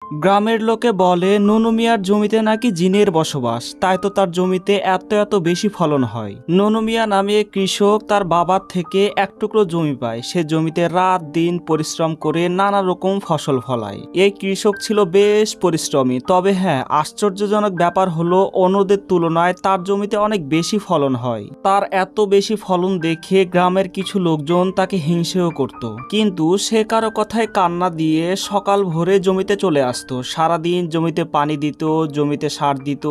গ্রামের লোকে বলে নুনু মিয়ার জমিতে নাকি জিনের বসবাস, তাই তো তার জমিতে এত এত বেশি ফলন হয়। নুনু মিয়া নামে কৃষক তার বাবার থেকে এক টুকরো জমি পায়। সে জমিতে রাত দিন পরিশ্রম করে নানা রকম ফসল ফলায়। এই কৃষক ছিল বেশ পরিশ্রমী, তবে হ্যাঁ, আশ্চর্যজনক ব্যাপার হলো অন্যদের তুলনায় তার জমিতে অনেক বেশি ফলন হয়। তার এত বেশি ফলন দেখে গ্রামের কিছু লোকজন তাকে হিংসেও করত, কিন্তু সে কারো কথায় কান্না দিয়ে সকাল ভোরে জমিতে চলে আসতো। সারাদিন জমিতে পানি দিত, জমিতে সার দিত,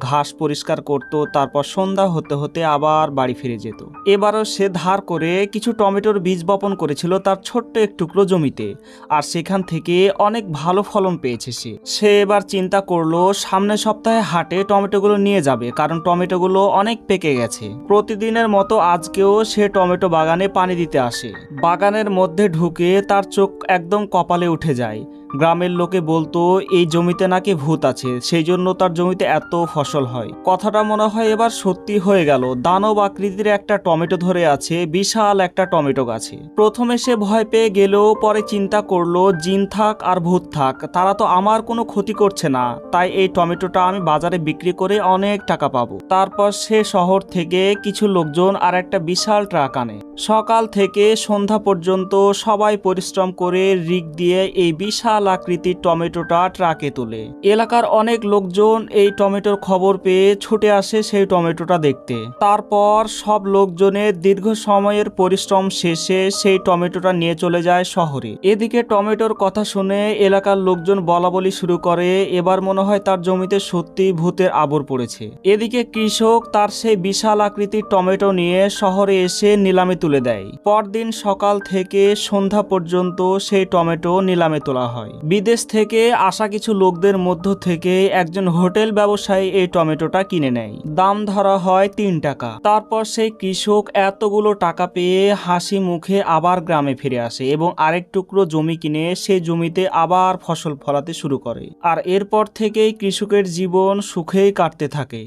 ঘাস পরিষ্কার করত, তারপর সন্ধ্যা হতে হতে আবার বাড়ি ফিরে যেত। এবারও সে ধার করে কিছু টমেটোর বীজ বপন করেছিল তার ছোট্ট এক টুকরো জমিতে, আর সেখান থেকে অনেক ভালো ফলন পেয়েছে। সে এবার চিন্তা করলো সামনের সপ্তাহে হাটে টমেটোগুলো নিয়ে যাবে, কারণ টমেটোগুলো অনেক পেকে গেছে। প্রতিদিনের মতো আজকেও সে টমেটো বাগানে পানি দিতে আসে। বাগানের মধ্যে ঢুকে তার চোখ একদম কপালে উঠে যায়। গ্রামের লোকে বলতো এই জমিতে নাকি ভূত আছে, সেই জন্য তার জমিতে এত ফসল হয়। কথাটা মনে হয় এবার সত্যি হয়ে গেল। দানব আকৃতির একটা টমেটো ধরে আছে বিশাল একটা টমেটো গাছে। প্রথমে সে ভয় পেয়ে গেলেও পরে চিন্তা করলো জিন থাক আর ভূত থাক, তারা তো আমার কোনো ক্ষতি করছে না, তাই এই টমেটোটা আমি বাজারে বিক্রি করে অনেক টাকা পাবো। তারপর সে শহর থেকে কিছু লোকজন আর একটা বিশাল ট্রাক আনে। সকাল থেকে সন্ধ্যা পর্যন্ত সবাই পরিশ্রম করে রিক দিয়ে এই বিশাল আকৃতির টমেটোটা ট্রাকে তোলে। এলাকার অনেক লোকজন এই টমেটোর খবর পেয়ে ছুটে আসে সেই টমেটোটা দেখতে। তারপর সব লোকজনের দীর্ঘ সময়ের পরিশ্রম শেষে সেই টমেটোটা নিয়ে চলে যায় শহরে। এদিকে টমেটোর কথা শুনে এলাকার লোকজন বলাবলি শুরু করে এবার মনে হয় তার জমিতে সত্যি ভূতের আবর পড়েছে। এদিকে কৃষক তার সেই বিশাল আকৃতির টমেটো নিয়ে শহরে এসে নিলামে তুলে দেয়। পরদিন সকাল থেকে সন্ধ্যা পর্যন্ত সেই টমেটো নিলামে তোলা হয়। বিদেশ থেকে আসা কিছু লোকদের মধ্য থেকে একজন হোটেল ব্যবসায়ী এই টমেটোটা কিনে নেয়। দাম ধরা হয় ৩ টাকা। তারপর সেই কৃষক এতগুলো টাকা পেয়ে হাসি মুখে আবার গ্রামে ফিরে আসে এবং আরেক টুকরো জমি কিনে সেই জমিতে আবার ফসল ফলাতে শুরু করে। আর এরপর থেকেই কৃষকের জীবন সুখেই কাটতে থাকে।